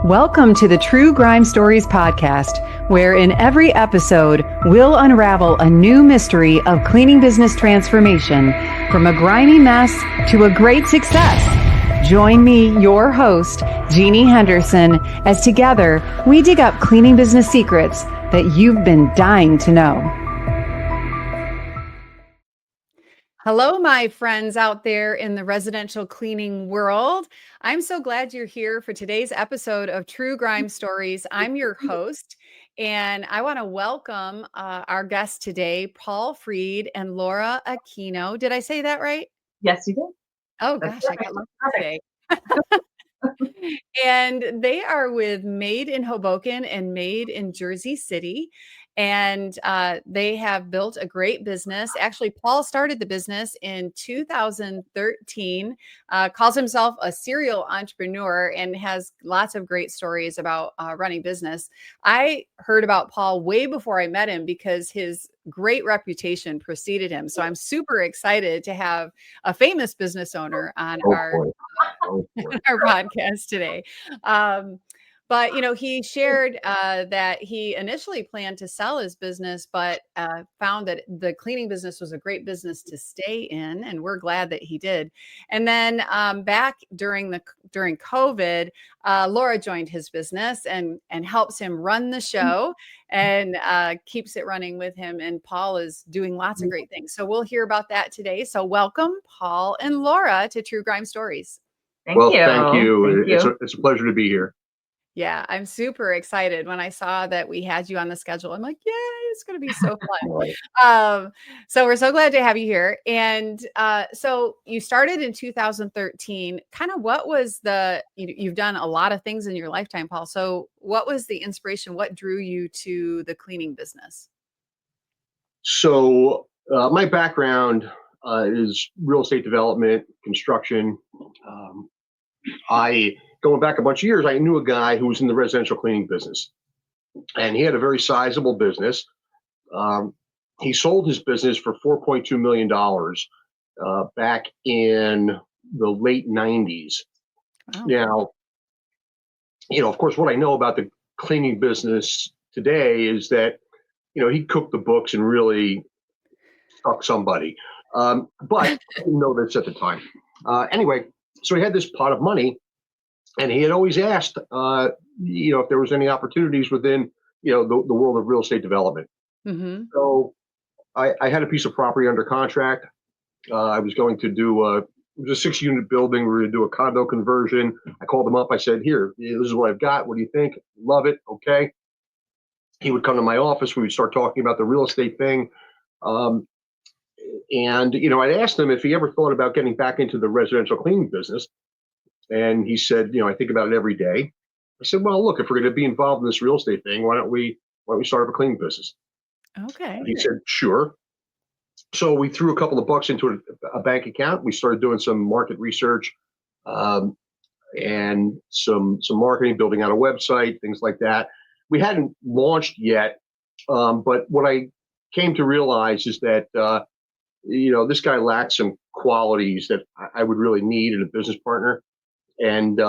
Welcome to the True Grime Stories podcast, where in every episode, we'll unravel a new mystery of cleaning business transformation from a grimy mess to a great success. Join me, your host, Jeannie Henderson, as together we dig up cleaning business secrets that you've been dying to know. Hello, my friends out there in the residential cleaning world. I'm so glad you're here for today's episode of True Grime Stories. I'm your host, and I want to welcome our guests today, Paul Freed and Laura Aquino. Did I say that right? Yes, you did. Oh, That's gosh, I got lucky today. perfect. And they are with Maid in Hoboken and Maid in Jersey City. And they have built a great business. Actually, Paul started the business in 2013, calls himself a serial entrepreneur and has lots of great stories about running business. I heard about Paul way before I met him because his great reputation preceded him. So I'm super excited to have a famous business owner on our podcast today. But, he shared that he initially planned to sell his business, but found that the cleaning business was a great business to stay in. And we're glad that he did. And then back during COVID, Laura joined his business and helps him run the show and keeps it running with him. And Paul is doing lots of great things. So we'll hear about that today. So welcome, Paul and Laura, to True Grime Stories. Thank you. Thank you. It's a pleasure to be here. Yeah, I'm super excited. When I saw that we had you on the schedule, I'm like, yay, it's going to be so fun. So we're so glad to have you here. And so you started in 2013. Kind of what was you've done a lot of things in your lifetime, Paul. So what was the inspiration? What drew you to the cleaning business? So my background is real estate development, construction. Going back a bunch of years, I knew a guy who was in the residential cleaning business, and he had a very sizable business. He sold his business for $4.2 million back in the late 90s. Wow. Now, of course, what I know about the cleaning business today is that, he cooked the books and really stuck somebody. But I didn't know this at the time. Anyway, so he had this pot of money. And he had always asked, if there was any opportunities within, the world of real estate development. Mm-hmm. So I had a piece of property under contract. I was going to do it was a 6-unit building. We were going to do a condo conversion. I called him up. I said, here, this is what I've got. What do you think? Love it. Okay. He would come to my office. We would start talking about the real estate thing. And, I'd asked him if he ever thought about getting back into the residential cleaning business. And he said, I think about it every day. I said, well, look, if we're going to be involved in this real estate thing, why don't we start up a cleaning business? Okay. And he said, sure. So we threw a couple of bucks into a bank account. We started doing some market research and some marketing, building out a website, things like that. We hadn't launched yet, but what I came to realize is that this guy lacked some qualities that I would really need in a business partner. And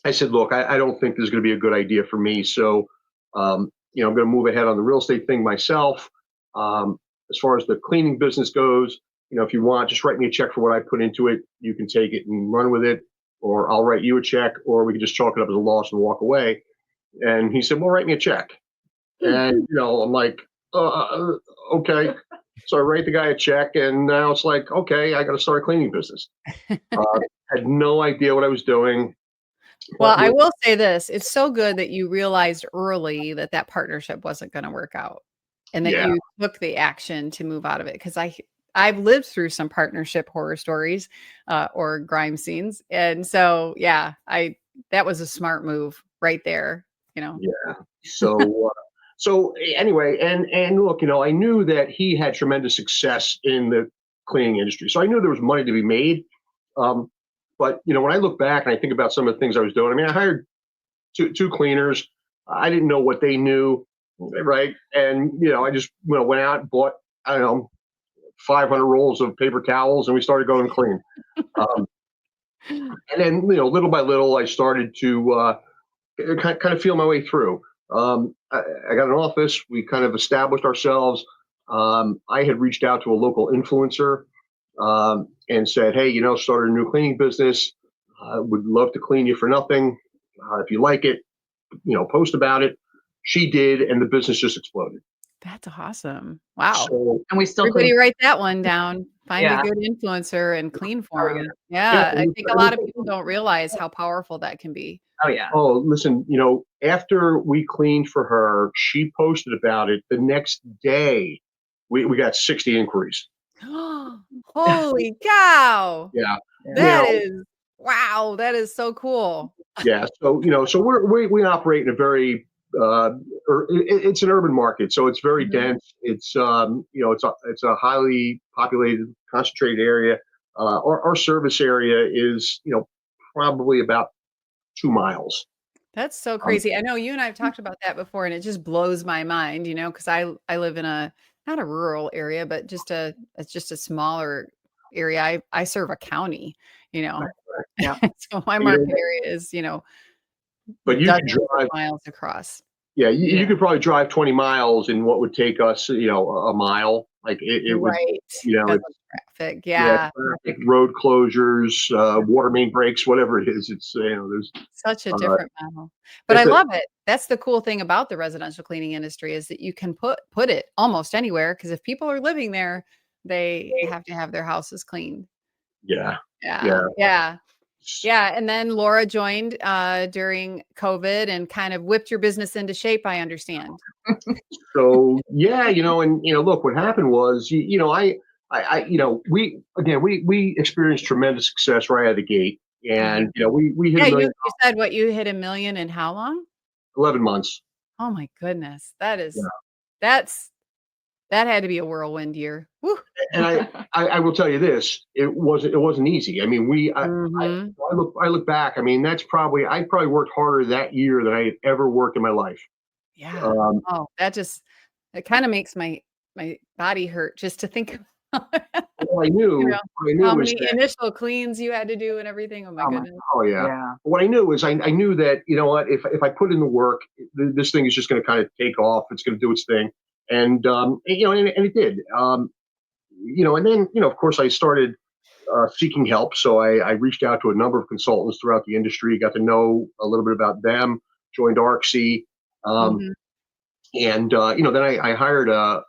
I said, look, I don't think this is going to be a good idea for me. So, I'm going to move ahead on the real estate thing myself. As far as the cleaning business goes, if you want, just write me a check for what I put into it. You can take it and run with it, or I'll write you a check, or we can just chalk it up as a loss and walk away. And he said, well, write me a check. And, I'm like, okay. So I write the guy a check, and now it's like, okay, I got to start a cleaning business. Had no idea what I was doing. Well, I will say this. It's so good that you realized early that partnership wasn't going to work out and that you took the action to move out of it. Because I've lived through some partnership horror stories or grime scenes. And so, that was a smart move right there, Yeah. So anyway, and look, I knew that he had tremendous success in the cleaning industry. So I knew there was money to be made. But, when I look back and I think about some of the things I was doing, I hired two cleaners. I didn't know what they knew, right? And, I just went out and bought, 500 rolls of paper towels, and we started going clean. And then, little by little, I started to kind of feel my way through. I got an office. We kind of established ourselves. I had reached out to a local influencer and said, "Hey, started a new cleaning business. Would love to clean you for nothing. If you like it, post about it." She did, and the business just exploded. That's awesome. Wow. So And we still Everybody clean. write that one down. Find a Yeah. good influencer and clean for Oh, yeah. them. yeah, Yeah, I think a lot of people don't realize how powerful that can be. Oh, yeah. oh, listen, after we cleaned for her, she posted about it. The next day, we got 60 inquiries. Holy cow. Yeah, That now, is wow, that is so cool. yeah. So we operate in a very it's an urban market, so it's very Mhm. dense. It's a highly populated, concentrated area. Our service area is probably about 2 miles. That's so Um, crazy. I know you and I have talked about that before, and it just blows my mind, because I live in a not a rural area, but it's just a smaller area. I serve a county, you Right, know. right. Yeah. So my you know, market area is, but you could dozens of drive. miles across. Yeah, you Yeah. could probably drive 20 miles in what would take us, a mile. Like it would, Right. Because it's of traffic. yeah, Yeah. traffic, road closures, water main breaks, whatever it is. It's there's Such a uh, different model. But I it's a love it. That's the cool thing about the residential cleaning industry is that you can put it almost anywhere because if people are living there, they have to have their houses cleaned. yeah, Yeah. yeah. Yeah. Yeah. And then Laura joined during COVID and kind of whipped your business into shape, I understand. So yeah, and look, what happened was, we experienced tremendous success right out of the gate, and Mhm. we hit Yeah, a you million, you said what you hit 1,000,000 in how long? 11 months. Oh my goodness. That Yeah. is that's that had to be a whirlwind year. Woo. And I will tell you this, it wasn't easy. I mean, Mhm. I look back. I mean, I probably worked harder that year than I had ever worked in my life. Yeah. Um, Oh, it kinda makes my body hurt just to think about, what I you know, knew, what I how knew is many that, initial cleans you had to do and everything. Oh my Oh my. goodness. oh yeah. Yeah. What I knew is I knew that, what, if I put in the work, this thing is just going to kind of take off. It's going to do its thing, and it did. And then of course I started seeking help. So I reached out to a number of consultants throughout the industry, got to know a little bit about them, joined ARCC. Um, Mhm. and then I hired a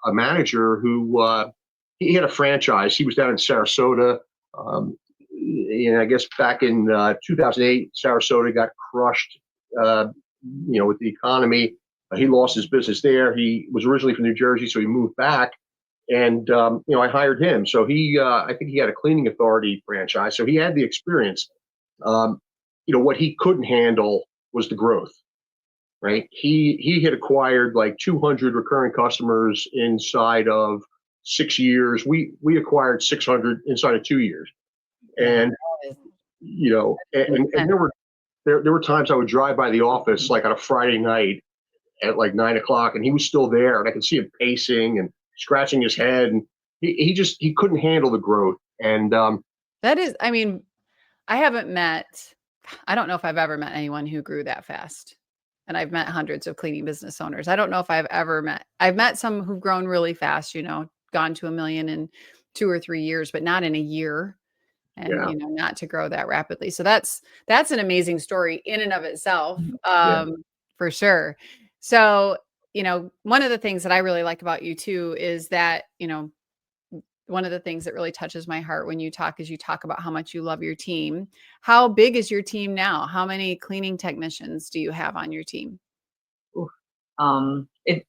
manager who he had a franchise. He was down in Sarasota. I guess back in 2008, Sarasota got crushed. Uh, with the economy, he lost his business there. He was originally from New Jersey, so he moved back, and I hired him. So I think he had a cleaning authority franchise, so he had the experience. Um, what he couldn't handle was the growth, right? He had acquired like 200 recurring customers inside of 6 years. We acquired 600 inside of 2 years, Yeah, and that is and intense. there were times I would drive by the office like on a Friday night at like 9 o'clock, and he was still there, and I could see him pacing and scratching his head, and he couldn't handle the growth, and That is I mean, I don't know if I've ever met anyone who grew that fast. And I've met hundreds of cleaning business owners. I don't know if I've met some who've grown really fast, gone to 1,000,000 in 2 or 3 years, but not in a year and, yeah, not to grow that rapidly. So that's an amazing story in and of itself, yeah, for sure. So, one of the things that I really like about you too is that, one of the things that really touches my heart when you talk is you talk about how much you love your team. How big is your team now? How many cleaning technicians do you have on your team? Oof. It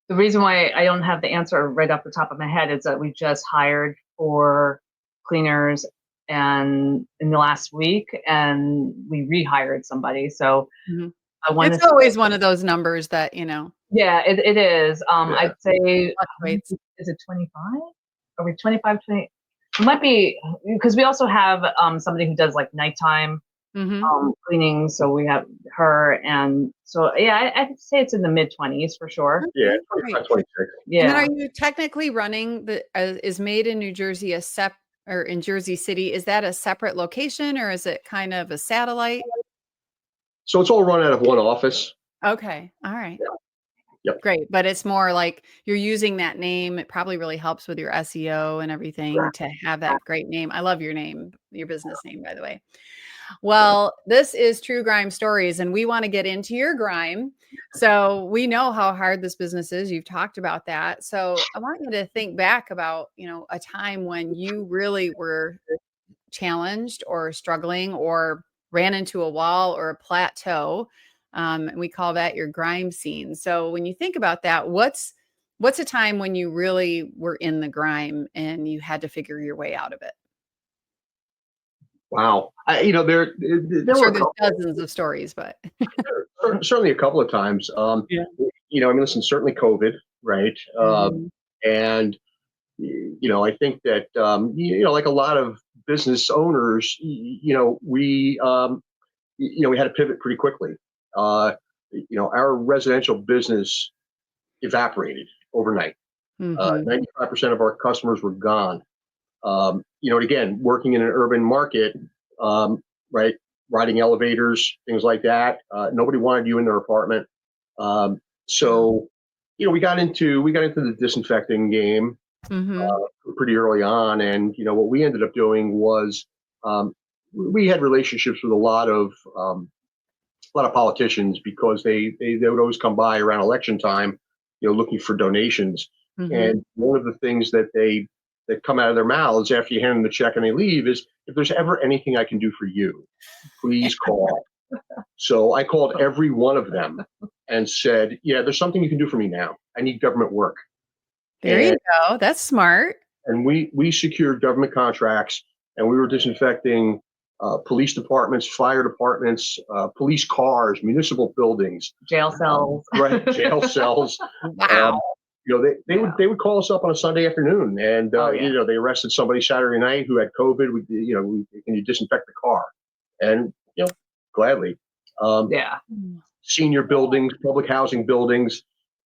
The reason why I don't have the answer right off the top of my head is that we just hired 4 cleaners and in the last week, and we rehired somebody. So Mhm. I want It's to say, always one of those numbers that, yeah, it is. yeah. I'd say, fluctuates. is it 25? Are we 25, 20? It might be because we also have somebody who does like nighttime Mhm. cleaning. So we have her, and so yeah, I'd say it's in the mid 20s for sure. Yeah, Okay, great. 25, 26. And then are Yeah. you technically running is Made in New Jersey or in Jersey City, is that a separate location or is it kind of a satellite? So it's all run out of one office. Okay. All right. Yeah. Yep. Great. But it's more like you're using that name. It probably really helps with your SEO and everything to have that great name. I love your name, your business name, by the way. Well, this is True Grime Stories, and we want to get into your grime. So we know how hard this business is. You've talked about that. So I want you to think back about, a time when you really were challenged or struggling or ran into a wall or a plateau. And we call that your grime scene. So when you think about that, what's a time when you really were in the grime and you had to figure your way out of it? Wow. There I'm were sure a there's couple, dozens of stories, but certainly a couple of times. yeah. Listen, certainly COVID, right? Mhm. And I think that like a lot of business owners, we had to pivot pretty quickly. Our residential business evaporated overnight. Mhm. 95% of our customers were gone. And again, working in an urban market, right, riding elevators, things like that. Nobody wanted you in their apartment. So, we got into the disinfecting game Mhm. pretty early on, and what we ended up doing was um, we had relationships with a lot of politicians because they would always come by around election time, looking for donations. Mhm. And one of the things that come out of their mouths after you hand them the check and they leave is, if there's ever anything I can do for you, please call. So I called every one of them and said, yeah, there's something you can do for me now. I need government work. There you And go. That's smart. we secured government contracts, and we were disinfecting police departments, fire departments, police cars, municipal buildings, Jail cells. right, jail cells. Um, Wow. they would call us up on a Sunday afternoon, and Oh, yeah. they arrested somebody Saturday night who had COVID. Can you disinfect the car? And gladly. Yeah. Senior buildings, public housing buildings,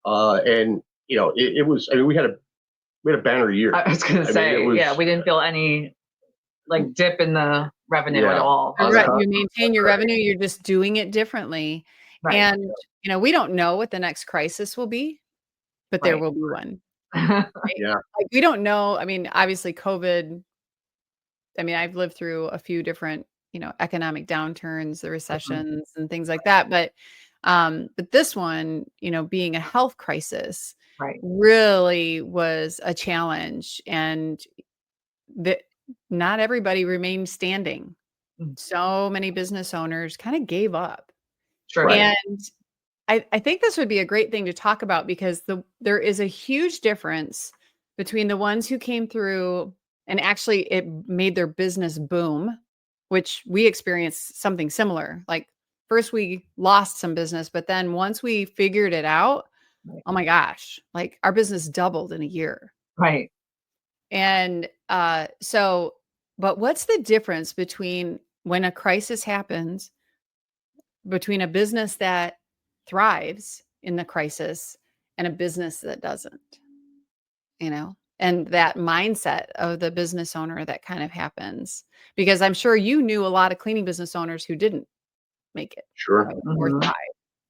and it was. I mean, we had a banner year. I was gonna I mean, say, it was. yeah, we didn't feel any like dip in the revenue at Yeah. all. You maintain your revenue, you're just doing it differently. Right. And, we don't know what the next crisis will be, but there Right. will be one, right? Yeah. Like, we don't know. I mean, obviously COVID, I mean, I've lived through a few different, economic downturns, the recessions and things like that. But this one, being a health crisis Right. really was a challenge. And that not everybody remained standing. Mm. So many business owners kind of gave up. Sure. Right. And I think this would be a great thing to talk about because there is a huge difference between the ones who came through and actually it made their business boom, which we experienced something similar. Like first we lost some business, but then once we figured it out, Right. oh my gosh, like our business doubled in a year. Right. And but what's the difference between when a crisis happens between a business that thrives in the crisis and a business that doesn't, and that mindset of the business owner that kind of happens? Because I'm sure you knew a lot of cleaning business owners who didn't make it, Sure. right? Or Mhm. thrive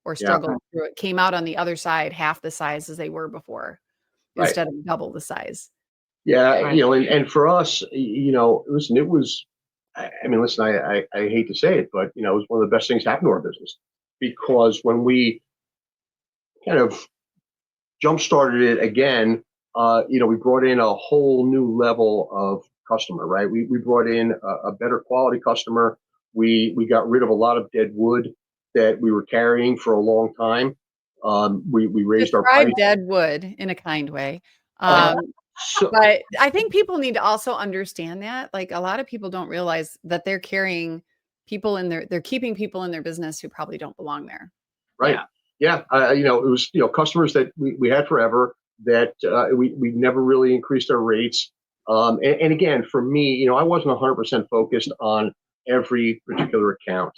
or Yeah. struggled through it, came out on the other side half the size as they were before Right. instead of double the size. Yeah. Right. And for us, listen, it was. I mean, listen, I hate to say it, but it was one of the best things to happen to our business, because when we kind of jump started it again, we brought in a whole new level of customer, right? We brought in a better quality customer. We got rid of a lot of dead wood that we were carrying for a long time. We raised our Describe price. dead wood in a kind way. Uh, Um, so but I think people need to also understand that, like, a lot of people don't realize that they're carrying they're keeping people in their business who probably don't belong there. right, yeah, it was customers that we had forever that we never really increased our rates. And again, for me, I wasn't 100% focused on every particular account,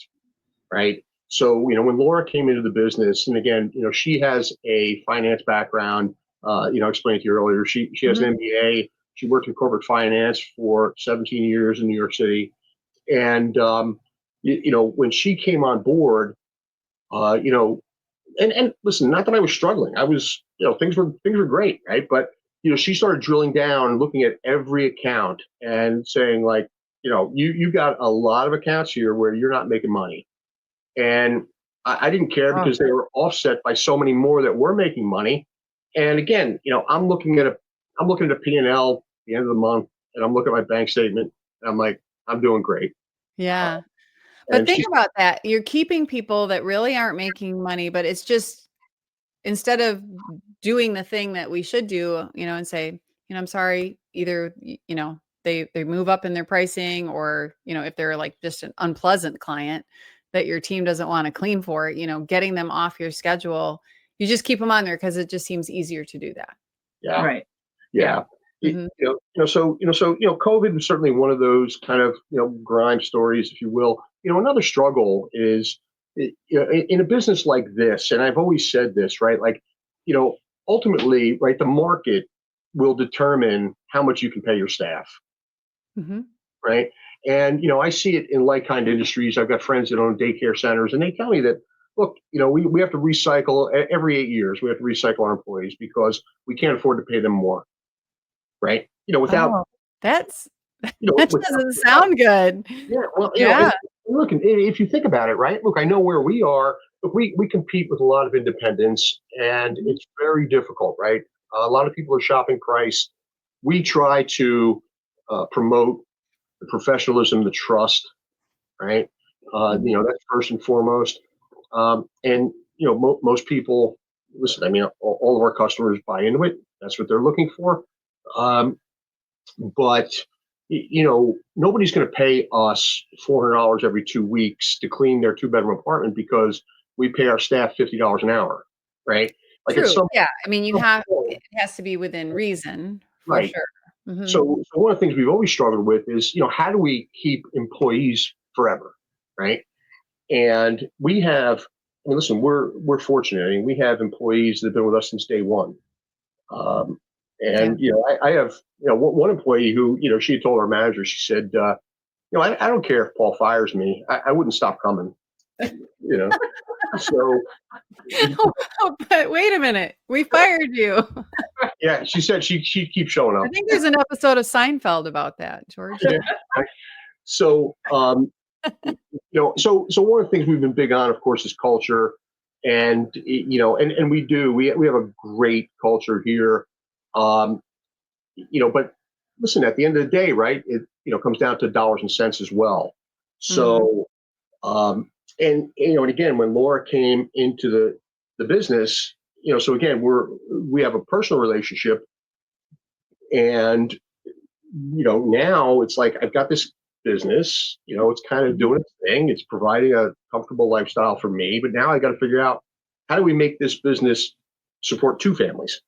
right? So, when Laura came into the business, and again, she has a finance background. I explained to you earlier, she has an Mhm. MBA. She worked in corporate finance for 17 years in New York City. And, when she came on board, You know, and listen, not that I was struggling. I was, things were great, right? But she started drilling down, looking at every account, and saying like, you got a lot of accounts here where you're not making money, and I didn't care Oh, because they were offset by so many more that were making money. And again, I'm looking at a P&L at the end of the month, and I'm looking at my bank statement, and I'm like, I'm doing great. Uh, yeah. But and think she's about that. You're keeping people that really aren't making money, but it's just instead of doing the thing that we should do, and say, I'm sorry, either, they move up in their pricing, or, if they're like just an unpleasant client that your team doesn't want to clean for, getting them off your schedule, you just keep them on there because it just seems easier to do that. yeah, Right. yeah. Hmm. COVID was certainly one of those kind of grime stories, if you will. Another struggle is in a business like this, and I've always said this, right? Like, you know, ultimately, right, the market will determine how much you can pay your staff, Hmm. right? And I see it in like kind industries. I've got friends that own daycare centers, and they tell me that, look, we have to recycle every 8 years. We have to recycle our employees because we can't afford to pay them more, right? Without Oh, that's you know that without, doesn't without sound good. yeah, well, Yeah. and look, and if you think about it, right? Look, I know where we are. Look, we compete with a lot of independents, and Mhm. it's very difficult, right? A lot of people are shopping price. We try to promote the professionalism, the trust, right? Mhm. That's first and foremost. And most people listen. I mean, all of our customers buy into it. That's what they're looking for. Um, but nobody's going to pay us $400 every 2 weeks to clean their two-bedroom apartment because we pay our staff $50 an hour, right? Like at True. some, Yeah. I mean, some it point, has to be within reason for right? sure. Hmm. So one of the things we've always struggled with is how do we keep employees forever, right? And we have, I mean, listen, we're fortunate. I mean, we have employees that have been with us since day one. Um, Yeah. and I have one employee who she had told our manager, she said, I don't care if Paul fires me, I wouldn't stop coming. You know, so Oh, but wait a minute. We fired you. yeah, she said she keeps showing I up. think there's an episode of Seinfeld about that, George. Yeah. So so one of the things we've been big on, of course, is culture, and and we have a great culture here. Um, but listen, at the end of the day, right? It comes down to dollars and cents as well. Mhm. So um, and again, when Laura came into the business, so again, we have a personal relationship, and now it's like I've got this business, it's kind of Mhm. doing its thing, it's providing a comfortable lifestyle for me, but now I got to figure out how do we make this business support two families,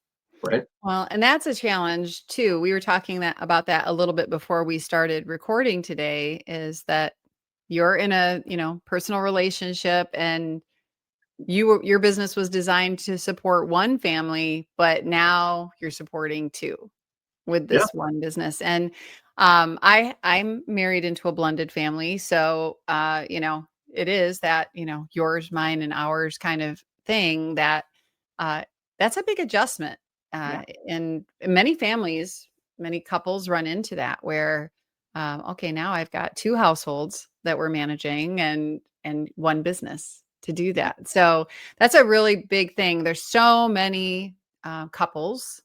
right? Well, and that's a challenge too. We were talking about that a little bit before we started recording today, is that you're in a, personal relationship, and your business was designed to support one family, but now you're supporting two with Yeah, this one business. And I'm married into a blended family, so it is that, yours, mine, and ours kind of thing, that uh, that's a big adjustment. Yeah. And many families, many couples run into that, where okay, now I've got two households that we're managing, and one business to do that. So that's a really big thing. There's so many couples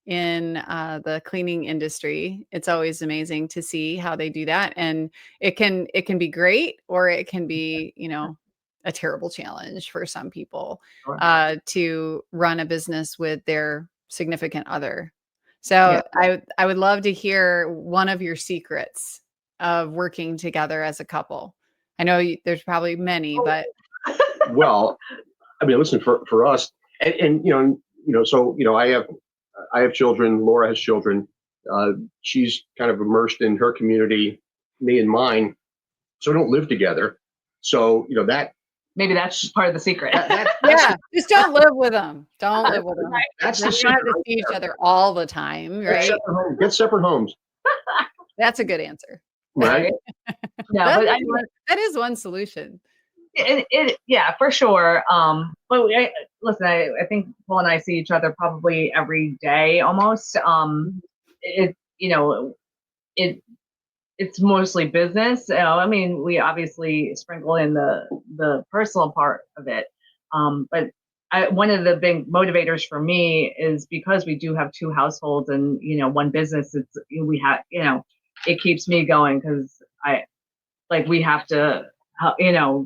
in the cleaning industry. It's always amazing to see how they do that, and it can be great, or it can be, a terrible challenge for some people Sure. to run a business with their significant other. Yeah. So I would love to hear one of your secrets of working together as a couple. I know there's probably many, but well, I mean, listen, for us, and so I have children, Laura has children, she's kind of immersed in her community, me and mine, so we don't live together. So Maybe that's part of the secret. that's yeah, just don't live with them. Don't live with them. that's Then the you don't secret have to right see each there. other all the time, Get right? separate homes. Get separate homes, That's a good answer. right? Right. No, That but I is mean, one that is one solution. Yeah, for sure. But listen, I think Paul and I see each other probably every day almost. Mhm. It, you know, it it's mostly business. I mean, we obviously sprinkle in the personal part of it. But one of the big motivators for me is because we do have two households and one business. We have it keeps me going because I like we have to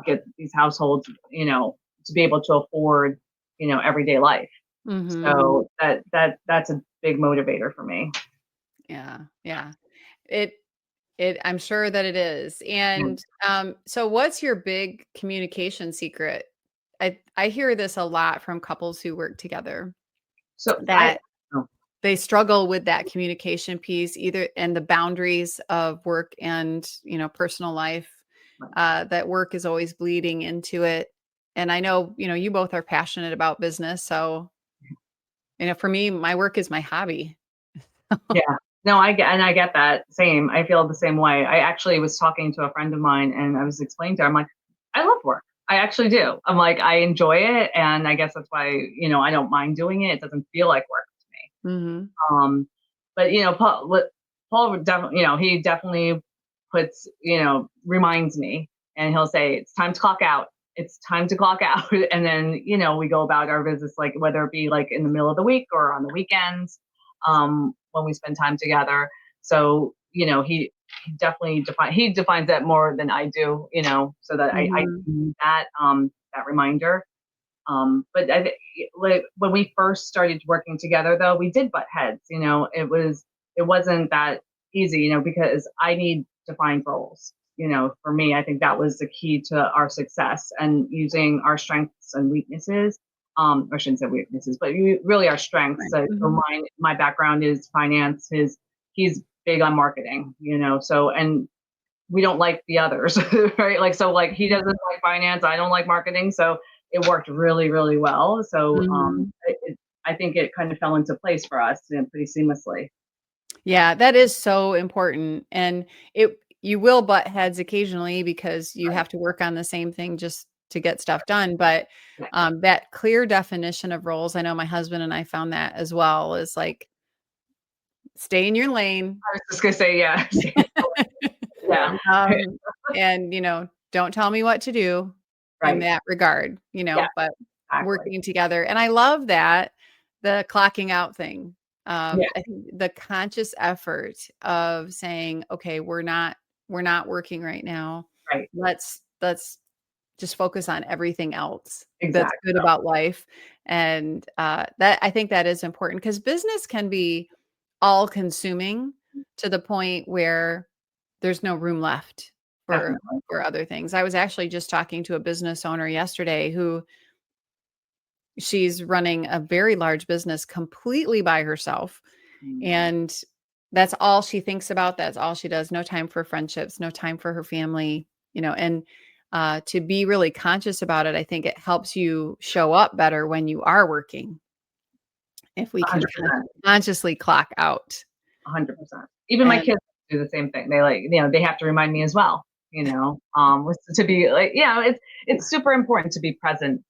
get these households to be able to afford everyday life. Mhm. So that's a big motivator for me. Yeah, yeah. It I'm sure that it is. Yeah. And, so what's your big communication secret? I hear this a lot from couples who work together So I that oh, they struggle with that communication piece either and the boundaries of work and, personal life, right. that work is always bleeding into it. And I know, you both are passionate about business. So, for me, my work is my hobby. Yeah. No, I get that. Same. I feel the same way. I actually was talking to a friend of mine and I was explaining to her, I'm like, I love work. I actually do. I'm like, I enjoy it. And I guess that's why, I don't mind doing it. It doesn't feel like work to me. Mhm. Um, but Paul would definitely, he definitely puts, reminds me, and he'll say, "It's time to clock out. It's time to clock out." And then, we go about our business, like whether it be like in the middle of the week or on the weekends, when we spend time together. So, he defines that more than I do, so that I Mhm. need that reminder. But like when we first started working together, though, we did butt heads. It wasn't that easy, because I need defined roles. For me, I think that was the key to our success and using our strengths and weaknesses. Or I shouldn't say weaknesses, but really our strengths. Right. So Mhm. my background is finance. He's big on marketing. So and we don't like the others, right? Like, so like he doesn't like finance, I don't like marketing. So it worked really, really well. So Mhm. I think it kind of fell into place for us pretty seamlessly. Yeah, that is so important, and you will butt heads occasionally because you Right. have to work on the same thing just to get stuff done, but, Yeah. that clear definition of roles, I know my husband and I found that as well, is like, stay in your lane, I was just gonna say, yeah. Yeah. um, and, don't tell me what to do in Right. that regard, Yeah, but exactly. working together, and I love that, the clocking out thing. Yeah, I think the conscious effort of saying, "Okay, we're not working right now. right. Let's just focus on everything else that's Exactly. good about life." And, that I think that is important because business can be all-consuming to the point where there's no room left for Definitely. other things. I was actually just talking to a business owner yesterday who she's running a very large business completely by herself, Mm. and that's all she thinks about, that's all she does, no time for friendships, no time for her family, and, to be really conscious about it, I think it helps you show up better when you are working, if we can 100%. consciously clock out. 100%. Even my And kids do the same thing. They like, they have to remind me as well, to be like, it's super important to be present,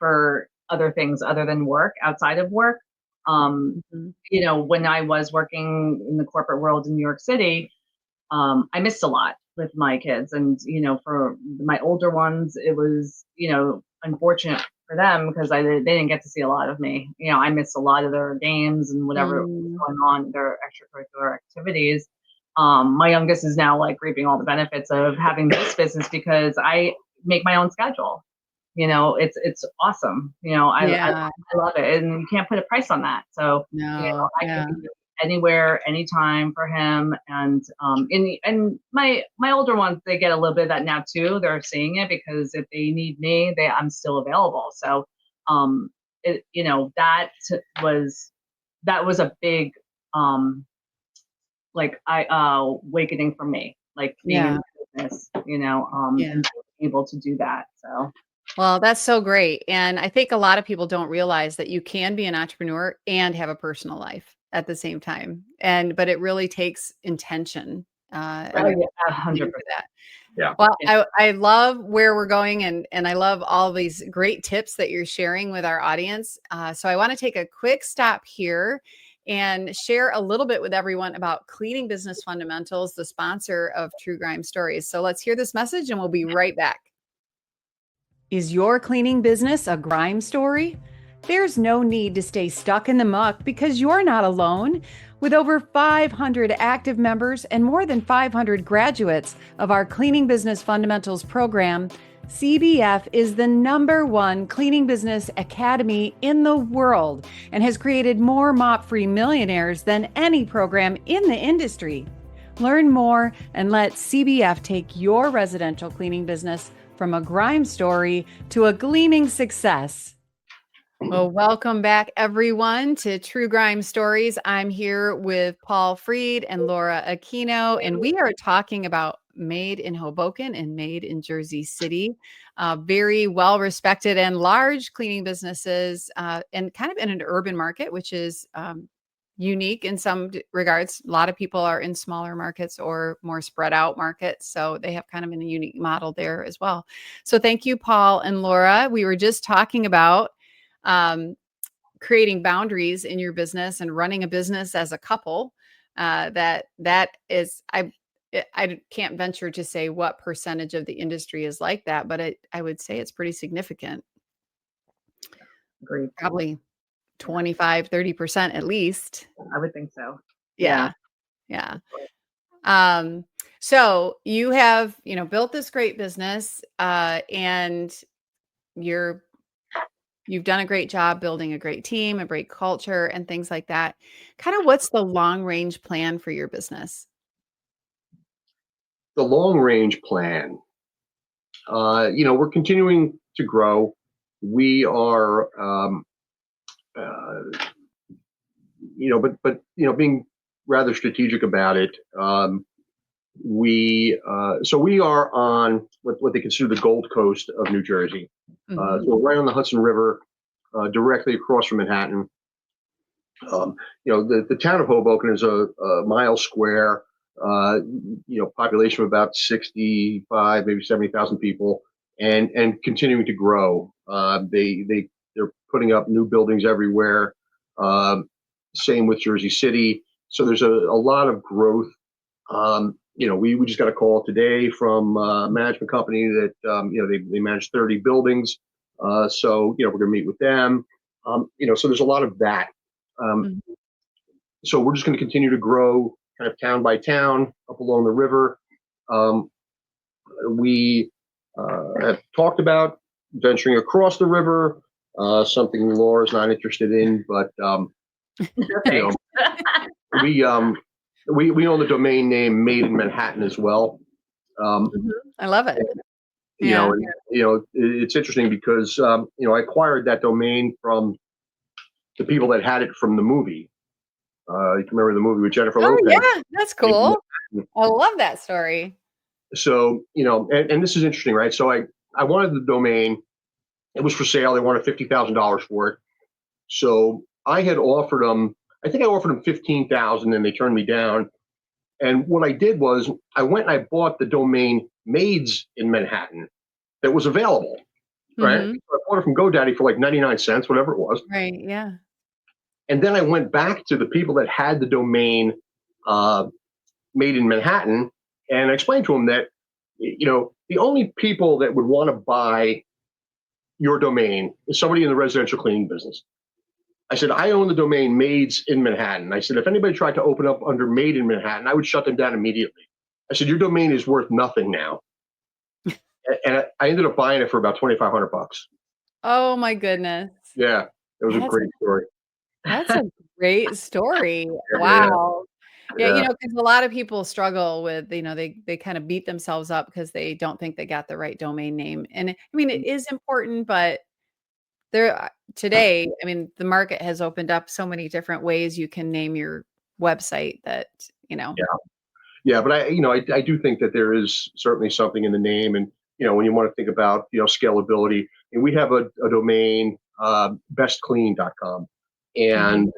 for other things other than work, outside of work. Um, Mhm. when I was working in the corporate world in New York City, I missed a lot with my kids. And, for my older ones, it was, unfortunate for them because they didn't get to see a lot of me. I missed a lot of their games and whatever was Mm. going on, their extracurricular activities. My youngest is now like reaping all the benefits of having this business because I make my own schedule. It's awesome. Yeah. I love it, and you can't put a price on that. So No. I can Yeah. be anywhere, anytime for him. And my older ones, they get a little bit of that now too. They're seeing it because if they need me, I'm still available. So, um, was that was a big like I awakening for me, like being in Yeah. business, Yeah. and being able to do that. So Well, that's so great, and I think a lot of people don't realize that you can be an entrepreneur and have a personal life at the same time, but it really takes intention, oh and a yeah, thing 100%. for that. Yeah. Well, I love where we're going, and I love all these great tips that you're sharing with our audience. So I want to take a quick stop here and share a little bit with everyone about Cleaning Business Fundamentals, the sponsor of True Grime Stories. So let's hear this message and we'll be right back. Is your cleaning business a grime story? There's no need to stay stuck in the muck because you're not alone. With over 500 active members and more than 500 graduates of our Cleaning Business Fundamentals program, CBF is the #1 cleaning business academy in the world and has created more mop-free millionaires than any program in the industry. Learn more and let CBF take your residential cleaning business from a grime story to a gleaming success. Well, welcome back, everyone, to True Grime Stories. I'm here with Paul Freed and Laura Aquino, and we are talking about Maid in Hoboken and Maid in Jersey City. Very well-respected and large cleaning businesses, and kind of in an urban market, which is unique in some regards. A lot of people are in smaller markets or more spread out markets, so they have kind of a unique model there as well. So thank you, Paul and Laura. We were just talking about creating boundaries in your business and running a business as a couple. That is, I can't venture to say what percentage of the industry is like that, but I would say it's pretty significant. Agreed. Probably 25, 30% at least. I would think so. Yeah. Yeah. So you have, built this great business, and you've done a great job building a great team, a great culture, and things like that. Kind of what's the long range plan for your business? The long range plan, we're continuing to grow. We are, being rather strategic about it. We are on what they consider the Gold Coast of New Jersey. So we're right on the Hudson River, directly across from Manhattan. The town of Hoboken is a mile square, population of about 65, maybe 70,000 people, and continuing to grow. They're putting up new buildings everywhere. Same with Jersey City. So there's a lot of growth. We just got a call today from a management company that they manage 30 buildings. So we're going to meet with them. So there's a lot of that. So we're just going to continue to grow kind of town by town up along the river. We have talked about venturing across the river, something Laura's not interested in, but we own the domain name Maid in Manhattan as well. I love it. It's interesting because I acquired that domain from the people that had it from the movie. You can remember the movie with Jennifer Lopez. Yeah, that's cool. I love that story. So, and this is interesting, right? So I wanted the domain. It was for sale. They wanted $50,000 for it. So I had offered them, I think I offered them $15,000 and they turned me down. And what I did was I went and I bought the domain Maids in Manhattan that was available, right? So I bought it from GoDaddy for like 99 cents, whatever it was. Right. Yeah. And then I went back to the people that had the domain Made in Manhattan, and I explained to them that, the only people that would want to buy your domain is somebody in the residential cleaning business. I said, I own the domain Maids in Manhattan. I said, if anybody tried to open up under Maid in Manhattan, I would shut them down immediately. I said, your domain is worth nothing now. And I ended up buying it for about $2,500. Oh my goodness. Yeah, it was a great story. That's a great story. Yeah, Wow. Yeah, yeah. because a lot of people struggle with, they kind of beat themselves up because they don't think they got the right domain name. And I mean, it is important, but today, I mean, the market has opened up so many different ways you can name your website that. Yeah, but I do think that there is certainly something in the name, and when you want to think about scalability, and we have a domain, bestclean.com, and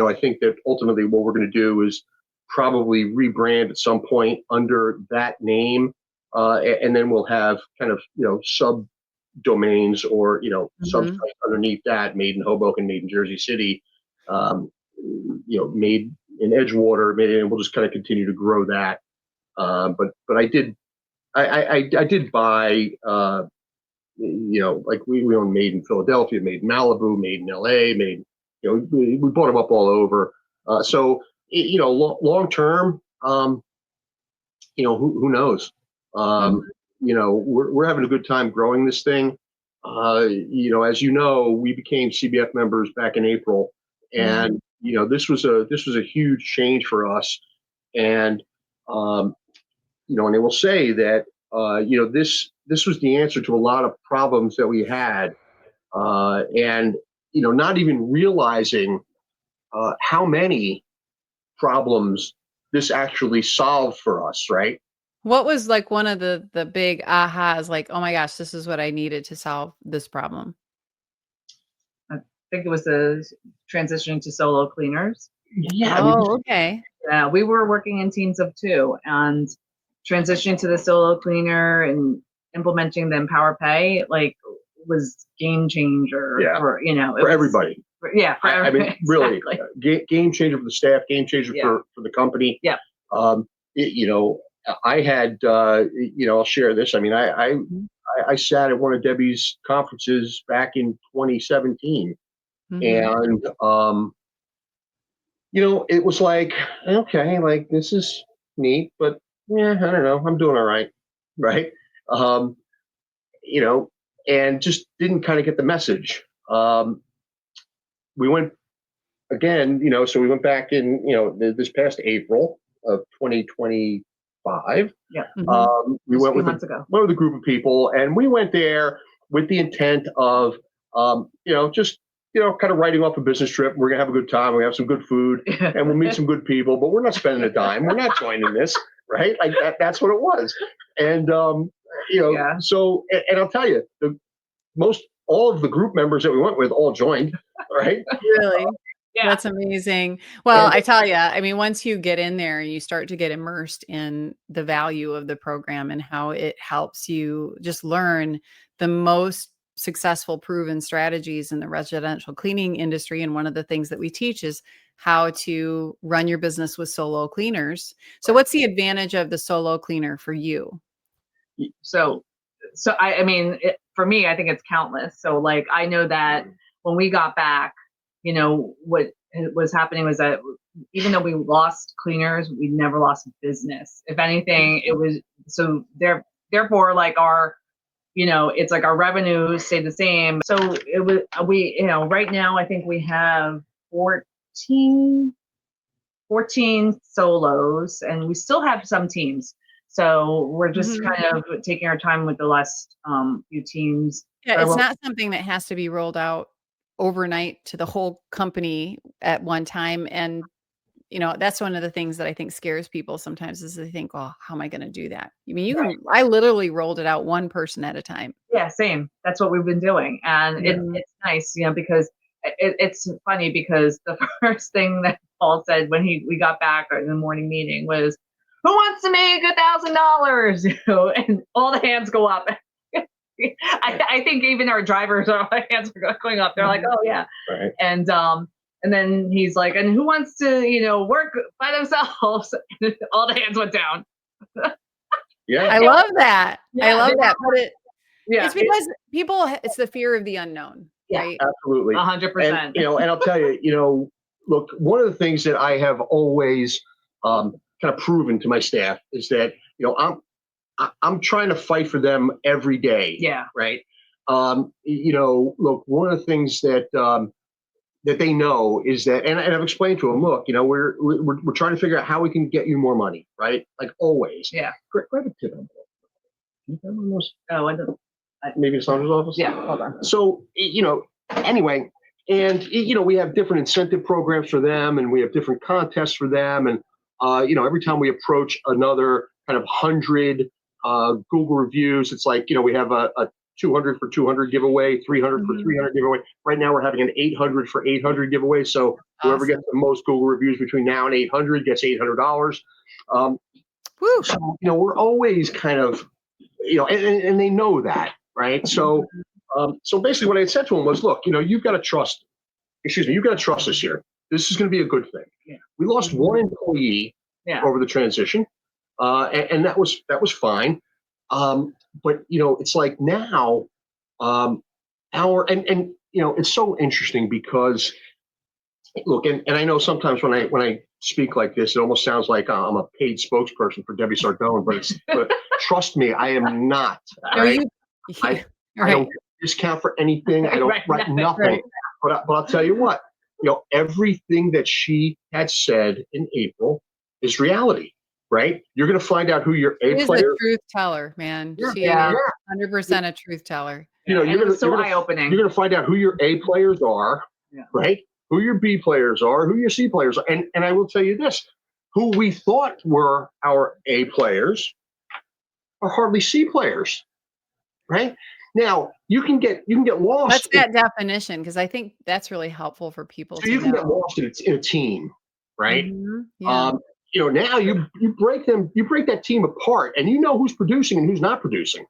I think that ultimately what we're going to do is probably rebrand at some point under that name, and then we'll have kind of, sub domains or, Mhm. subsites underneath that, Made in Hoboken, Made in Jersey City, Made in Edgewater, and we'll just kind of continue to grow that. But I did buy, like we own Made in Philadelphia, Made in Malibu, Made in LA, we bought them up all over. So, long term, who knows? Mhm. Um, we're having a good time growing this thing. As you know, we became CBF members back in April, Mhm. and this was a huge change for us. And and I will say that this was the answer to a lot of problems that we had, and not even realizing how many problems this actually solved for us, right? What was like one of the big ahas, like, "Oh my gosh, this is what I needed to solve this problem?" I think it was the transitioning to solo cleaners. Yeah, I mean, Oh, okay. Yeah, we were working in teams of two, and transitioning to the solo cleaner and implementing the Empower Pay like was game changer Yeah. for for everybody. yeah, for I mean, everybody. really, Exactly. game changer for the staff, game changer Yeah. for the company. Yeah. Um, I had, I'll share this. I mean, Mhm. I sat at one of Debbie's conferences back in 2017, Mhm. and it was like, okay, like this is neat, but yeah, I don't know, I'm doing all right, right? Um, you know, and just didn't kind of get the message. We went again, so we went back in, this past April of 2025. Yeah. Mhm. We Just a went few with months ago. went with a group of people, and we went there with the intent of, just kind of writing off a business trip. We're gonna have a good time. We have some good food, and we'll meet some good people. But we're not spending a dime. We're not joining this, right? Like that. That's what it was. And Yeah. so, and I'll tell you, the most all of the group members that we went with all joined, right? Really? Yeah. That's amazing. Well, And I tell you, I mean, once you get in there and you start to get immersed in the value of the program and how it helps you just learn the most successful proven strategies in the residential cleaning industry. And one of the things that we teach is how to run your business with solo cleaners. So what's the advantage of the solo cleaner for you? So, I mean, for me, I think it's countless. So, like, I know that when we got back, what was happening was that even though we lost cleaners, we never lost business. If anything, it was so therefore, like it's like our revenue stayed the same. So it was right now I think we have 14 solos, and we still have some teams. So we're just Mhm. kind of taking our time with the last few teams. Yeah, But it's not something that has to be rolled out overnight to the whole company at one time. And, that's one of the things that I think scares people sometimes is they think, "Oh, how am I going to do that?" I mean, I literally rolled it out one person at a time. yeah, same. That's what we've been doing, and Mhm. it's nice, because it's funny because the first thing that Paul said when we got back in the morning meeting was, "Who wants to make $1,000?" And all the hands go up. I think even our drivers, all the hands are going up. They're like, Mhm. "Oh yeah," right. and then he's like, "And who wants to, work by themselves?" And all the hands went down. Yeah, I love that. I Yeah, love that. But yeah, it's because it's the fear of the unknown, yeah, right? absolutely. And 100%. and I'll tell you, look, one of the things that I have always kind of proven to my staff is that I'm trying to fight for them every day. Yeah. Right. Look, one of the things that they know is that, and I've explained to them, look, we're trying to figure out how we can get you more money, right? Like always. Yeah. Grab a tip. Oh, I don't. Maybe it's Sandra's office. Yeah, hold on. So anyway, and we have different incentive programs for them, and we have different contests for them, and every time we approach another kind of 100 Google reviews, it's like we have a 200 for 200 giveaway, 300 for Mhm. 300 giveaway. Right now we're having an 800 for 800 giveaway. So whoever Awesome. gets the most Google reviews between now and 800 gets $800. Woo. So we're always kind of and they know that, right? So, so basically, what I had said to him was, look, you've got to trust. Excuse me, you've got to trust us here. This is going to be a good thing. Yeah. We lost one employee over the transition, and that was fine. But it's like now, it's so interesting because look, and I know sometimes when I speak like this, it almost sounds like I'm a paid spokesperson for Debbie Sardone, but trust me, I am not. No, Right? right. I don't discount for anything. I don't write nothing. Right. But I'll tell you what, everything that she had said in April is reality, right? You're going to find out who your A She is player. a truth teller, man. She is 100% a truth teller. You're eye-opening. You're going to find out who your A players are, right? Who your B players are, who your C players are. And I will tell you this, who we thought were our A players are hardly C players, right? Now, you can get lost. What's that definition? Because I think that's really helpful for people to you can know. get lost in a team, right? Yeah. Now you break that team apart, and you know who's producing and who's not producing,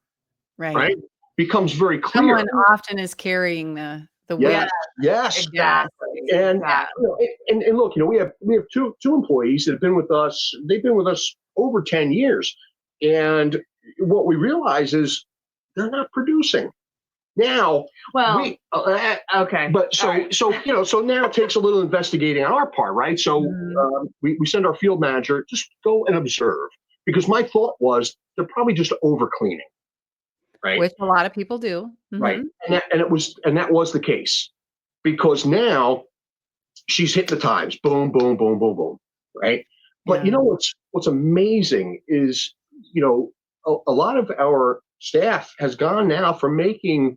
right? Becomes very clear. Someone often is carrying the yes, weight. yes, exactly. And look, we have two employees that have been with us. They've been with us over 10 years, and what we realize is they're not producing. Now, okay. But so now it takes a little investigating on our part, right? So we send our field manager, just go and observe, because my thought was they're probably just over cleaning, right? Which a lot of people do, right? And that was the case, because now she's hitting the times, boom, boom, boom, boom, boom, right? But what's amazing is a lot of our staff has gone now from making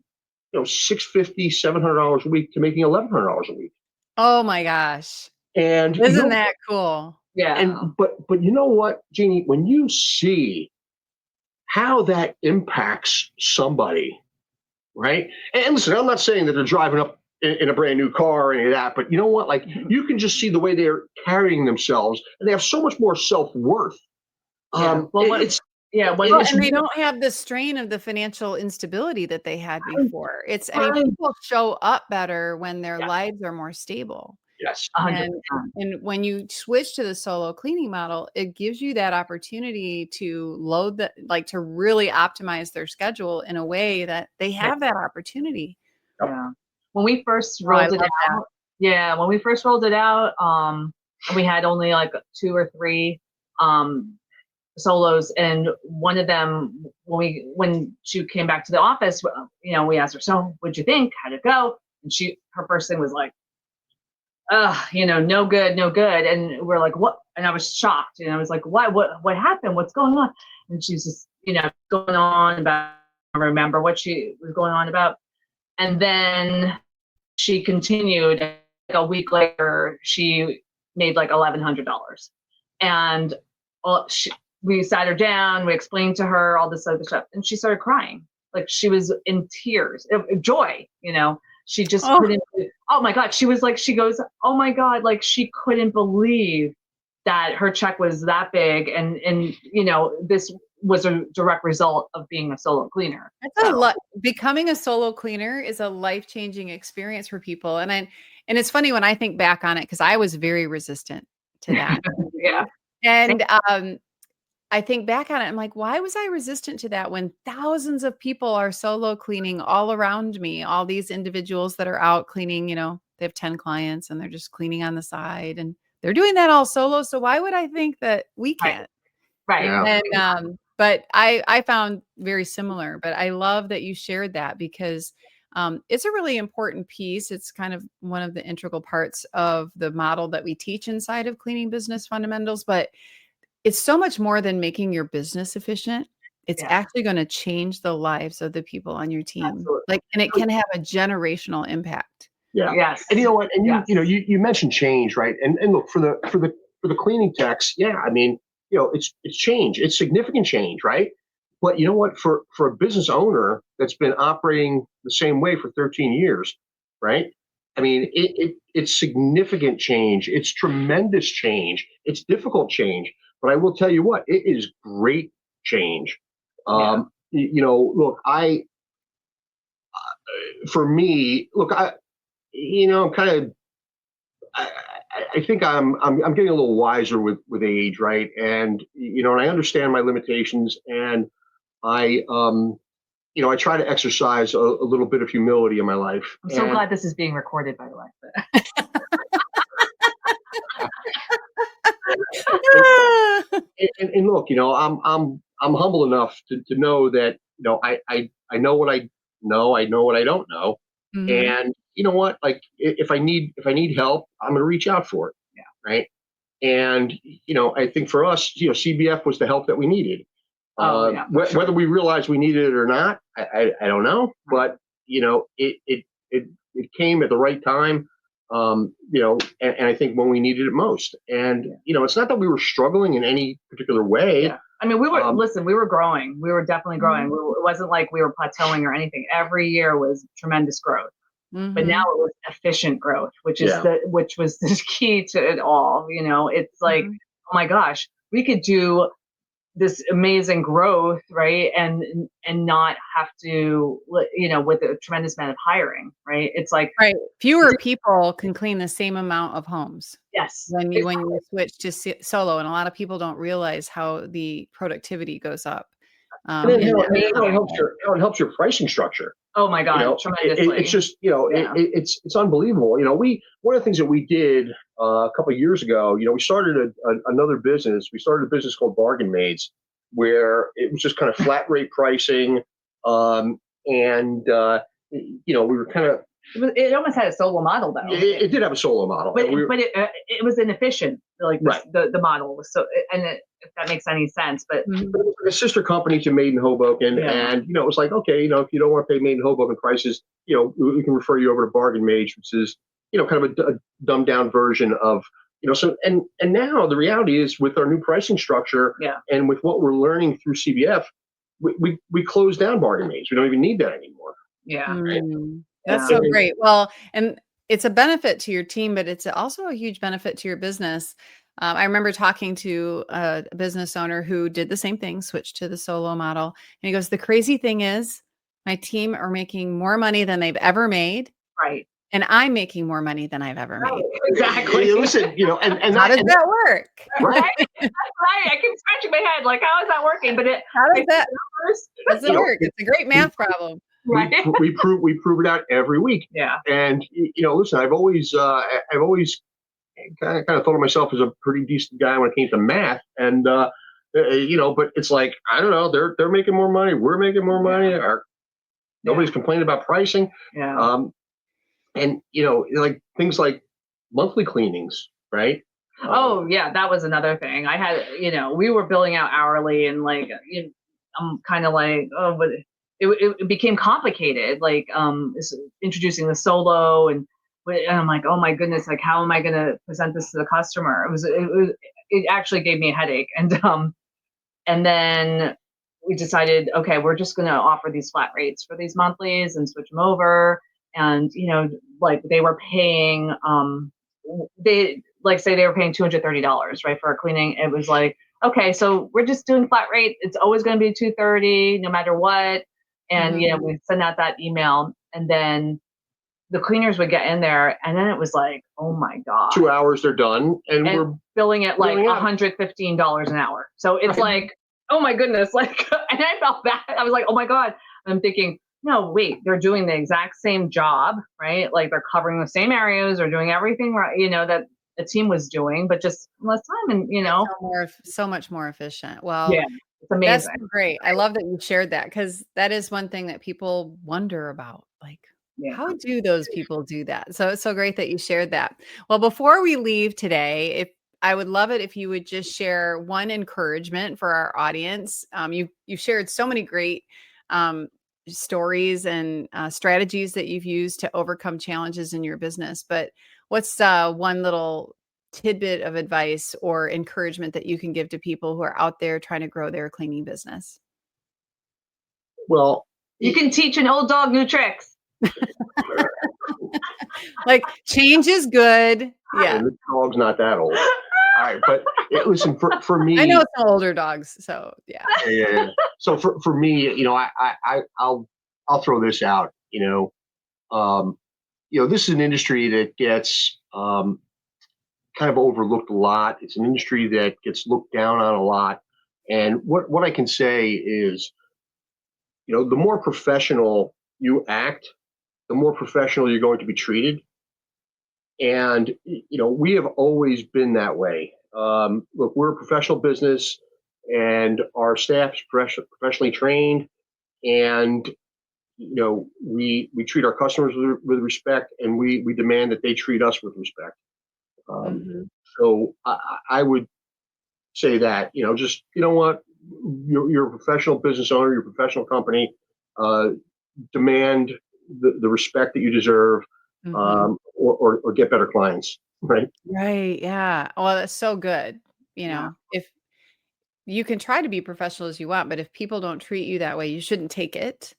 $650, $700 a week to making $1,100 a week. Oh my gosh! And isn't that cool? Yeah. And but you know what, Jeannie, when you see how that impacts somebody, right? And listen, I'm not saying that they're driving up in a brand new car or any of that, but you know what? Like, you can just see the way they're carrying themselves, and they have so much more self-worth. And they don't have the strain of the financial instability that they had before. People show up better when their lives are more stable. Yes. And when you switch to the solo cleaning model, it gives you that opportunity to to really optimize their schedule in a way that they have that opportunity. Yeah. When we first rolled it out, we had only like 2 or 3 solos, and one of them, when she came back to the office, we asked her, so what'd you think, how'd it go? And her first thing was like, no good. And we're like, what? And I was shocked, and I was like, what happened, what's going on? And she's just going on about, I remember what she was going on about. And then she continued, like a week later she made like $1,100, and we sat her down, we explained to her all this other stuff, and she started crying. Like, she was in tears of joy, She just couldn't, oh my God. She goes, oh my God, like, she couldn't believe that her check was that big. And this was a direct result of being a solo cleaner. Becoming a solo cleaner is a life-changing experience for people. And it's funny when I think back on it, because I was very resistant to that. Yeah. And I think back on it, I'm like, why was I resistant to that when thousands of people are solo cleaning all around me? All these individuals that are out cleaning, they have 10 clients and they're just cleaning on the side, and they're doing that all solo. So why would I think that we can't? Right. Yeah. And, but I found very similar, but I love that you shared that, because it's a really important piece. It's kind of one of the integral parts of the model that we teach inside of Cleaning Business Fundamentals, but it's so much more than making your business efficient. It's actually going to change the lives of the people on your team. Absolutely. And it can have a generational impact. Yeah. Yes. And you know what? And you mentioned change, right? And look, for the cleaning techs, I mean, it's change. It's significant change, right? But you know what? For a business owner that's been operating the same way for 13 years, right? I mean, it's significant change. It's tremendous change. It's difficult change. But I will tell you what, it is great change. look, for me, look, I'm kind of, I, I think I'm getting a little wiser with age, right? And and I understand my limitations, and I I try to exercise a little bit of humility in my life. I'm so glad this is being recorded, by the way. And look, I'm humble enough to know that I know what I know, I know what I don't know, Mhm. and you know what, like if I need help, I'm going to reach out for it. Yeah. Right. And I think for us, CBF was the help that we needed. Oh yeah. Sure. Whether we realized we needed it or not, I don't know. Right. But it came at the right time. And I think when we needed it most. And it's not that we were struggling in any particular way. Yeah. I mean, we were growing. We were definitely growing. Mhm. It wasn't like we were plateauing or anything. Every year was tremendous growth. But now Mhm. it was efficient growth, which Yeah. which was the key to it all. It's like, Mhm. oh my gosh, we could do this amazing growth, right? And not have to, with a tremendous amount of hiring, right? It's like, Right. Fewer people can clean the same amount of homes yes, when you switch to solo, and a lot of people don't realize how the productivity goes up, And then in that how it amazing. helps your pricing structure. Oh my God, tremendously. It's just Yeah. it's unbelievable. One of the things that we did a couple of years ago, we started another business. We started a business called Bargain Maids, where it was just kind of flat rate pricing, and we were kind of It almost had a solo model though. it did have a solo model, but it was inefficient. Like Right. the model was so, and if that makes any sense, but Mhm. But it was like a sister company to Maid in Hoboken, Yeah. and it was like, okay, if you don't want to pay Maid in Hoboken prices, we can refer you over to Bargain Mage, which is kind of a dumbed down version of so and now the reality is with our new pricing structure, yeah, and with what we're learning through CBF, we close down Bargain Mage. We don't even need that anymore. yeah, Right? That's yeah. so great. Well, and it's a benefit to your team, but it's also a huge benefit to your business. I remember talking to a business owner who did the same thing, switched to the solo model. And he goes, the crazy thing is, my team are making more money than they've ever made, Right. and I'm making more money than I've ever made. Exactly. Listen, and How does that work? Right. That's right. I keep scratching my head, like, how is that working? But How I does that doesn't know, work? It's a great math problem. right. we prove it out every week. Yeah. And listen, I've always kind of thought of myself as a pretty decent guy when it came to math, and but it's like I don't know, they're making more money, we're making more money, or nobody's complaining about pricing. Yeah. And like things like monthly cleanings, right? Oh yeah, that was another thing. I had, we were billing out hourly, and like, I'm kind of like, oh, but it became complicated. Like, introducing the solo, and I'm like, oh my goodness, like, how am I going to present this to the customer? It actually gave me a headache, and then we decided, okay, we're just going to offer these flat rates for these monthlies and switch them over. And like they were paying, they like say they were paying $230, right, for a cleaning. It was like, okay, so we're just doing flat rate. It's always going to be $230 no matter what. And we send out that email, and then the cleaners would get in there, and then it was like, oh my god, 2 hours they're done, and we're billing at like billing out. $115 an hour. So it's Right. like, oh my goodness, like, and I felt bad. I was like, oh my god. And I'm thinking, no, wait, they're doing the exact same job, right? Like they're covering the same areas, or doing everything right, that the team was doing, but just less time, and So much more efficient. Well, yeah, it's that's amazing. so great. I love that you shared that, because that is one thing that people wonder about. Like, Yeah. how do those people do that? So it's so great that you shared that. Well, before we leave today, if I would love it if you would just share one encouragement for our audience. You've shared so many great stories and strategies that you've used to overcome challenges in your business. But what's one little tidbit of advice or encouragement that you can give to people who are out there trying to grow their cleaning business? Well, You can teach an old dog new tricks. Like, change is good. Yeah. and the dog's not that old. right. But listen, for me, I know some older dogs, so yeah. Yeah. So for me, I'll throw this out. This is an industry that gets kind of overlooked a lot. It's an industry that gets looked down on a lot. And what I can say is, the more professional you act, the more professional you're going to be treated. And we have always been that way. Look, we're a professional business, and our staff's professionally trained, and we treat our customers with respect, and we demand that they treat us with respect. Mhm. So I would say that just what, you're a professional business owner, you're a professional company. Demand the respect that you deserve, Mhm. or get better clients, right? Right, yeah. Well, that's so good. Yeah. If you can try to be professional as you want, but if people don't treat you that way, you shouldn't take it.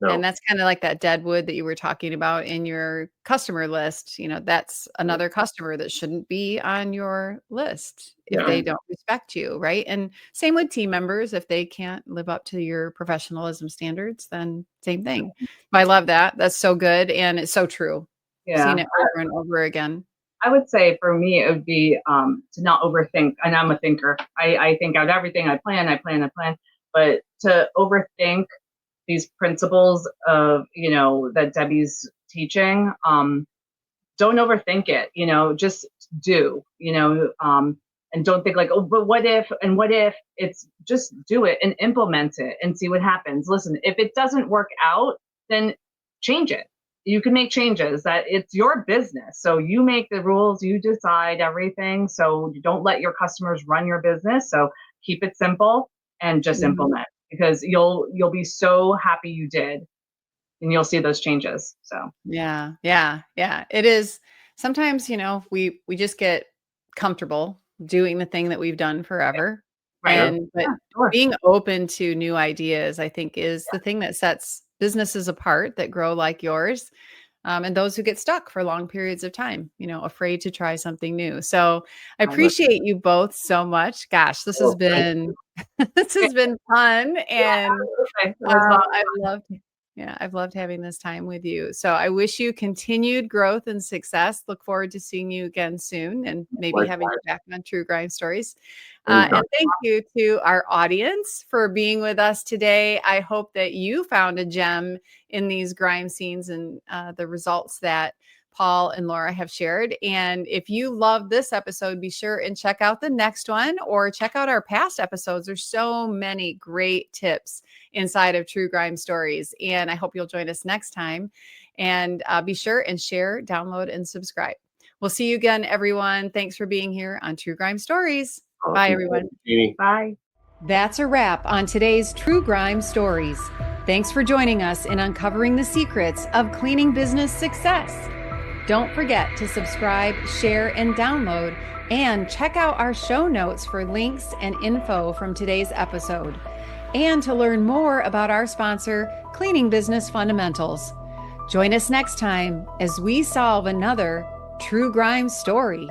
And No, that's kinda like that dead wood that you were talking about in your customer list, that's another customer that shouldn't be on your list if yeah, they don't respect you, right? And same with team members, if they can't live up to your professionalism standards, then same thing. But I love that. That's so good, and it's so true. Yeah. Seen it over and over again. I would say for me, it would be to not overthink. And I'm a thinker. I think out everything. I plan. But to overthink these principles of, that Debbie's teaching, don't overthink it, just do, and don't think like, oh, but what if, and what if. It's just do it and implement it and see what happens. Listen, if it doesn't work out, then change it. You can make changes. That it's your business. So you make the rules, you decide everything. So you don't let your customers run your business. So keep it simple and just Mhm. implement, because you'll be so happy you did, and you'll see those changes. So Yeah, yeah, yeah. It is sometimes, we just get comfortable doing the thing that we've done forever. right. yeah, But Yeah, sure. being open to new ideas, I think, is the thing that sets businesses apart that grow like yours. And those who get stuck for long periods of time, afraid to try something new. So I I would. appreciate you both so much. Gosh, this has oh, thank been this has been fun, Yeah, and okay. It was not. I've loved yeah, I've loved having this time with you. So I wish you continued growth and success. Look forward to seeing you again soon and maybe having you likewise. back on True Grime Stories. Anytime. And thank you to our audience for being with us today. I hope that you found a gem in these grime scenes and the results that Paul and Laura have shared. And if you love this episode, be sure and check out the next one or check out our past episodes. There's so many great tips inside of True Grime Stories. And I hope you'll join us next time. And be sure and share, download, and subscribe. We'll see you again, everyone. Thanks for being here on True Grime Stories. Bye, Awesome. everyone. Jeannie. Bye. That's a wrap on today's True Grime Stories. Thanks for joining us in uncovering the secrets of cleaning business success. Don't forget to subscribe, share, and download, and check out our show notes for links and info from today's episode, and to learn more about our sponsor, Cleaning Business Fundamentals. Join us next time as we solve another True Grime story.